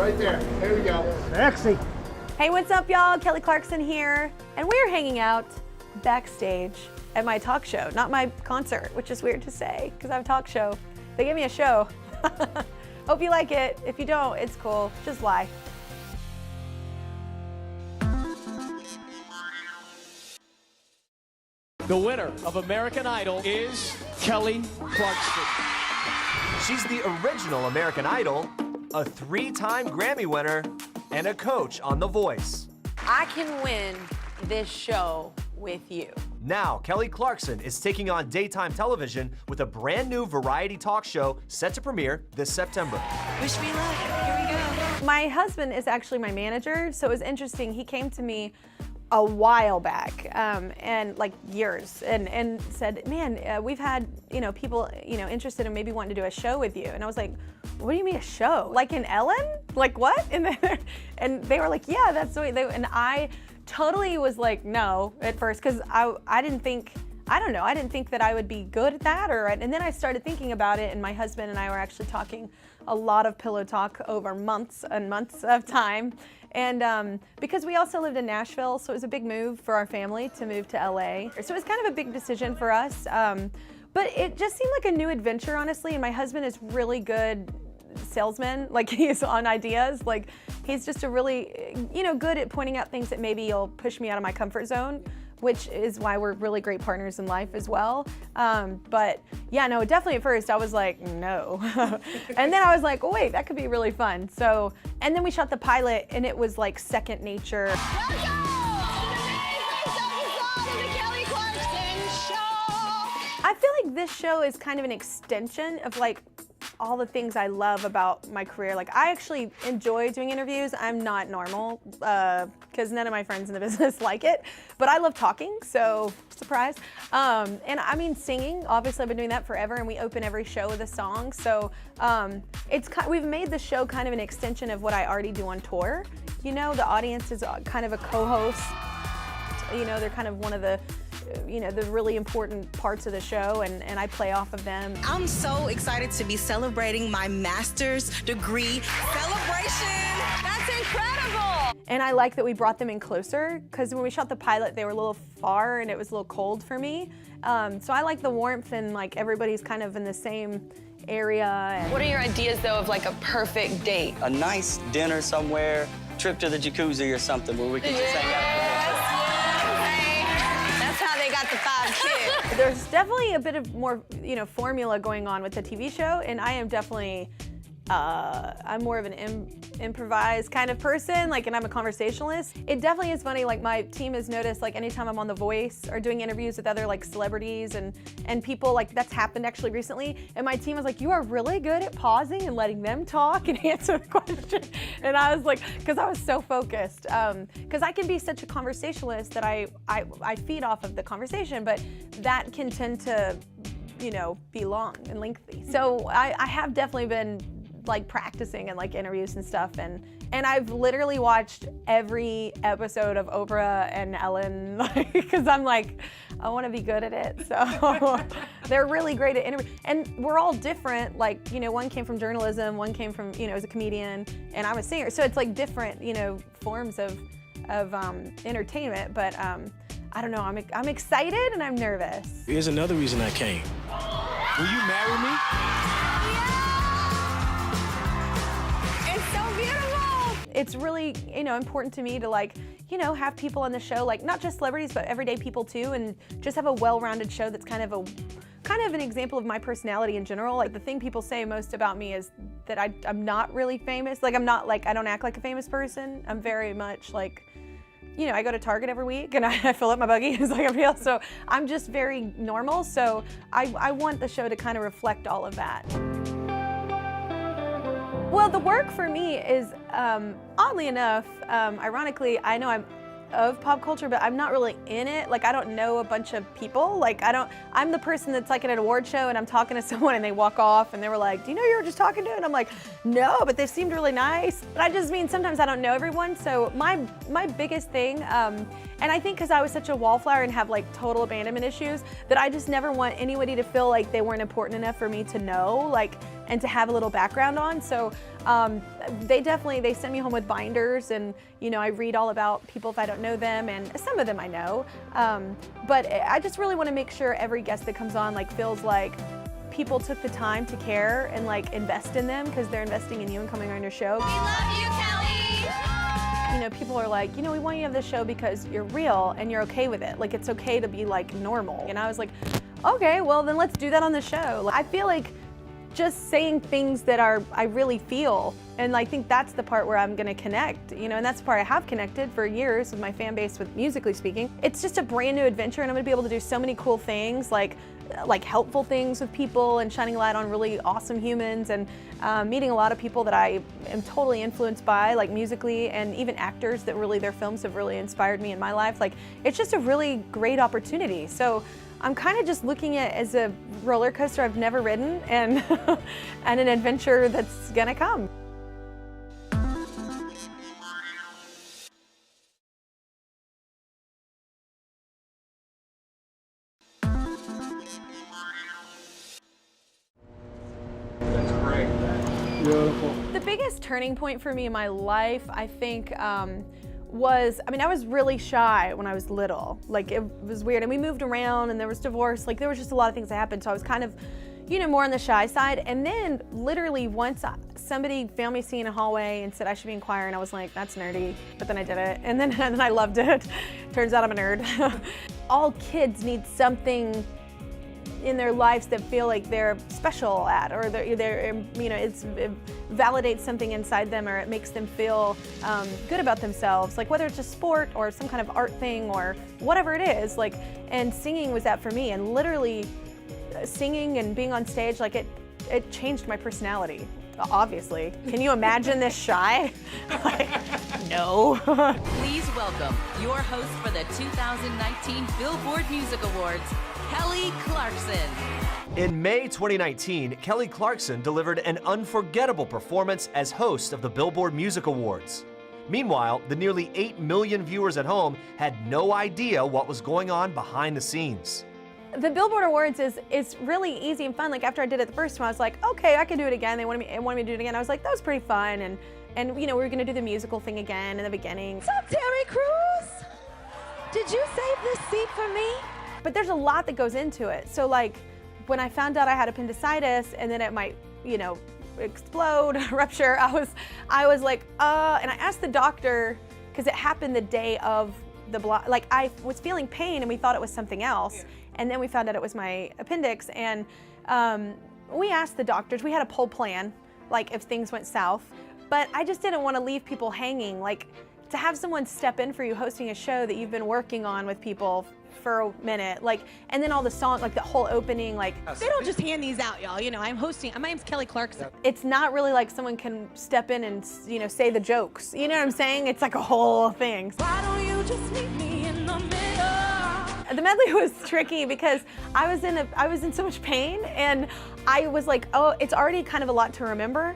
Right there. There we go. Sexy. Hey, what's up, y'all? Kelly Clarkson here, and we're hanging out backstage at my talk show, not my concert, which is weird to say because I have a talk show. They gave me a show. Hope you like it. If you don't, it's cool. Just lie. The winner of American Idol is Kelly Clarkson. She's the original American Idol, a 3-time Grammy winner, and a coach on The Voice. I can win this show with you. Now, Kelly Clarkson is taking on daytime television with a brand new variety talk show set to premiere this September. Wish me luck. Here we go. My husband is actually my manager, so it was interesting. He came to me a while back, and like years, and said, man, we've had, people, interested in maybe wanting to do a show with you. And I was like, what do you mean a show? Like in Ellen? Like what? And they were like, yeah, that's the way they, and I totally was like, no, at first, because I didn't think, I don't know, I didn't think that I would be good at that, and then I started thinking about it, and my husband and I were actually talking a lot of pillow talk over months and months of time. And because we also lived in Nashville, so it was a big move for our family to move to LA. So it was kind of a big decision for us. But it just seemed like a new adventure, honestly. And my husband is really good salesman. Like, he's on ideas. Like, he's just a really, good at pointing out things that maybe will push me out of my comfort zone, which is why we're really great partners in life as well. But yeah, no, definitely at first I was like, no. And then I was like, oh wait, that could be really fun. So, and then we shot the pilot and it was like second nature. Welcome to the amazing episode of the Kelly Clarkson Show. I feel like this show is kind of an extension of like all the things I love about my career. Like, I actually enjoy doing interviews. I'm not normal, because none of my friends in the business like it, but I love talking, so surprise. And I mean singing, obviously I've been doing that forever, and we open every show with a song, so we've made the show kind of an extension of what I already do on tour. The audience is kind of a co-host. They're kind of one of the the really important parts of the show, and I play off of them. I'm so excited to be celebrating my master's degree celebration. That's incredible. And I like that we brought them in closer, because when we shot the pilot, they were a little far and it was a little cold for me. So I like the warmth and like everybody's kind of in the same area. What are your ideas, though, of like a perfect date? A nice dinner somewhere, trip to the jacuzzi or something where we can just hang out. That's how they got the 5 kids. There's definitely a bit of more, formula going on with the TV show, and I am definitely, I'm more of an improvised kind of person, and I'm a conversationalist. It definitely is funny, my team has noticed, anytime I'm on The Voice or doing interviews with other, celebrities and people, that's happened actually recently, and my team was like, you are really good at pausing and letting them talk and answer the question. And I was like, because I was so focused, because I can be such a conversationalist that I feed off of the conversation, but that can tend to, be long and lengthy. So I have definitely been practicing and interviews and stuff, and I've literally watched every episode of Oprah and Ellen, because I'm like, I want to be good at it. So they're really great at interview, and we're all different. One came from journalism, one came from as a comedian, and I'm a singer. So it's different forms of entertainment. But I don't know. I'm excited and I'm nervous. Here's another reason I came. Will you marry me? It's really, important to me to have people on the show, not just celebrities, but everyday people too, and just have a well-rounded show that's kind of an example of my personality in general. The thing people say most about me is that I'm not really famous. I don't act like a famous person. I'm very much I go to Target every week and I fill up my buggy just like everybody else. So I'm just very normal. So I want the show to kind of reflect all of that. Well, the work for me is, oddly enough, ironically, I know I'm of pop culture, but I'm not really in it. I don't know a bunch of people. I'm the person that's at an award show and I'm talking to someone and they walk off and they were like, do you know who you were just talking to? And I'm like, no, but they seemed really nice. But I just mean sometimes I don't know everyone. So my biggest thing And I think because I was such a wallflower and have like total abandonment issues, that I just never want anybody to feel like they weren't important enough for me to know, like, and to have a little background on. So they sent me home with binders, and I read all about people if I don't know them, and some of them I know. But I just really want to make sure every guest that comes on like feels like people took the time to care and like invest in them, because they're investing in you and coming on your show. We love you, Kelly. People are like, we want you to have this show because you're real and you're okay with it. Like, it's okay to be like normal. And I was like, okay, well then let's do that on the show. I feel like just saying things that I really feel, and I think that's the part where I'm gonna connect, and that's the part I have connected for years with my fan base with Musically Speaking. It's just a brand new adventure, and I'm gonna be able to do so many cool things, like helpful things with people and shining light on really awesome humans, and meeting a lot of people that I am totally influenced by, like musically, and even actors that really, their films have really inspired me in my life. Like, it's just a really great opportunity. So I'm kind of just looking at it as a roller coaster I've never ridden, and and an adventure that's gonna come. Beautiful. The biggest turning point for me in my life, I think, was, I was really shy when I was little. Like, it was weird, and we moved around, and there was divorce. Like, there was just a lot of things that happened, so I was kind of, more on the shy side. And then, literally, once somebody found me singing in a hallway and said I should be in choir, and I was like, that's nerdy, but then I did it, and then I loved it. Turns out I'm a nerd. All kids need something in their lives that feel like they're special at, or it validates something inside them, or it makes them feel good about themselves, like whether it's a sport or some kind of art thing or whatever it is, like, and singing was that for me. And literally singing and being on stage, like, it changed my personality, obviously. Can you imagine this shy? Like, no. Please welcome your host for the 2019 Billboard Music Awards, Kelly Clarkson. In May 2019, Kelly Clarkson delivered an unforgettable performance as host of the Billboard Music Awards. Meanwhile, the nearly 8 million viewers at home had no idea what was going on behind the scenes. The Billboard Awards is really easy and fun. Like, after I did it the first time, I was like, okay, I can do it again. They wanted me to do it again. I was like, that was pretty fun. And we were gonna do the musical thing again in the beginning. What's up, Terry Crews? Did you save this seat for me? But there's a lot that goes into it. So, like, when I found out I had appendicitis and then it might, explode, rupture, I was like, and I asked the doctor, because it happened the day of the block. Like, I was feeling pain and we thought it was something else. Yeah. And then we found out it was my appendix. And we asked the doctors, we had a whole plan, like, if things went south. But I just didn't want to leave people hanging. Like, to have someone step in for you hosting a show that you've been working on with people for a minute, like, and then all the songs, like the whole opening, like, they don't just hand these out, y'all. I'm hosting. My name's Kelly Clarkson. It's not really like someone can step in and, say the jokes. You know what I'm saying? It's like a whole thing. Why don't you just meet me in the middle? The medley was tricky because I was in so much pain, and I was like, oh, it's already kind of a lot to remember.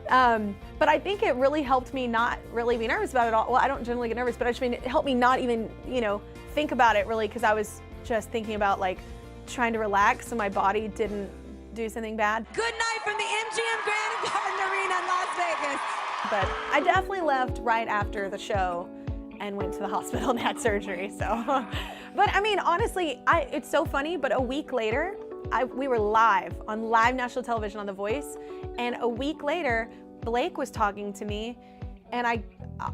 But I think it really helped me not really be nervous about it all. Well, I don't generally get nervous, but I just mean it helped me not even, think about it really, because I was just thinking about, like, trying to relax so my body didn't do something bad. Good night from the MGM Grand Garden Arena in Las Vegas. But I definitely left right after the show and went to the hospital and had surgery, so. But honestly, it's so funny, but a week later, we were live on live national television on The Voice, and a week later, Blake was talking to me, and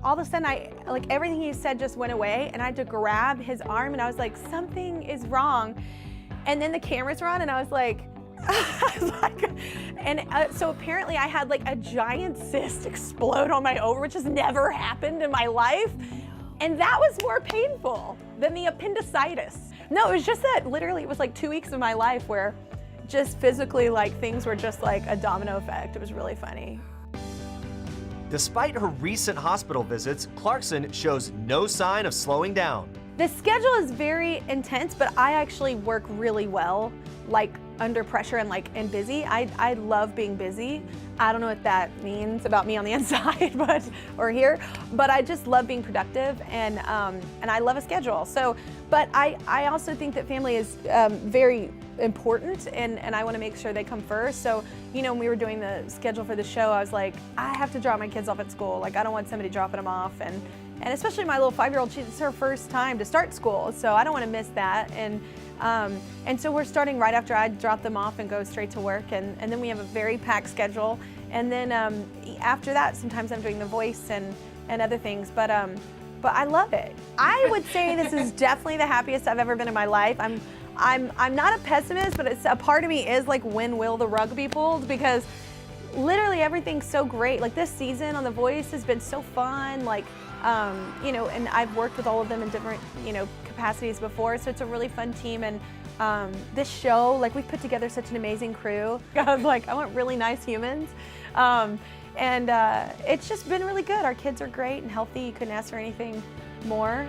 all of a sudden, like, everything he said just went away, and I had to grab his arm, and I was like, something is wrong. And then the cameras were on, and I was like, so apparently I had like a giant cyst explode on my ovary, which has never happened in my life. And that was more painful than the appendicitis. No, it was just that literally it was like 2 weeks of my life where just physically, like, things were just like a domino effect. It was really funny. Despite her recent hospital visits, Clarkson shows no sign of slowing down. The schedule is very intense, but I actually work really well, like under pressure and busy. I love being busy. I don't know what that means about me on the inside, or here, but I just love being productive, and I love a schedule. So, but I also think that family is very important, and I want to make sure they come first. So, you know, when we were doing the schedule for the show, I was like, I have to drop my kids off at school. Like, I don't want somebody dropping them off, and especially my little 5-year-old, it's her first time to start school, so I don't want to miss that. And so we're starting right after I drop them off and go straight to work, and then we have a very packed schedule. And then after that, sometimes I'm doing The Voice and other things, but I love it. I would say this is definitely the happiest I've ever been in my life. I'm not a pessimist, but a part of me is like, when will the rug be pulled? Because literally everything's so great. Like, this season on The Voice has been so fun. Like, you know, and I've worked with all of them in different, you know, capacities before, so it's a really fun team. And this show, like, we've put together such an amazing crew. I was like, I want really nice humans. And it's just been really good. Our kids are great and healthy. You couldn't ask for anything more.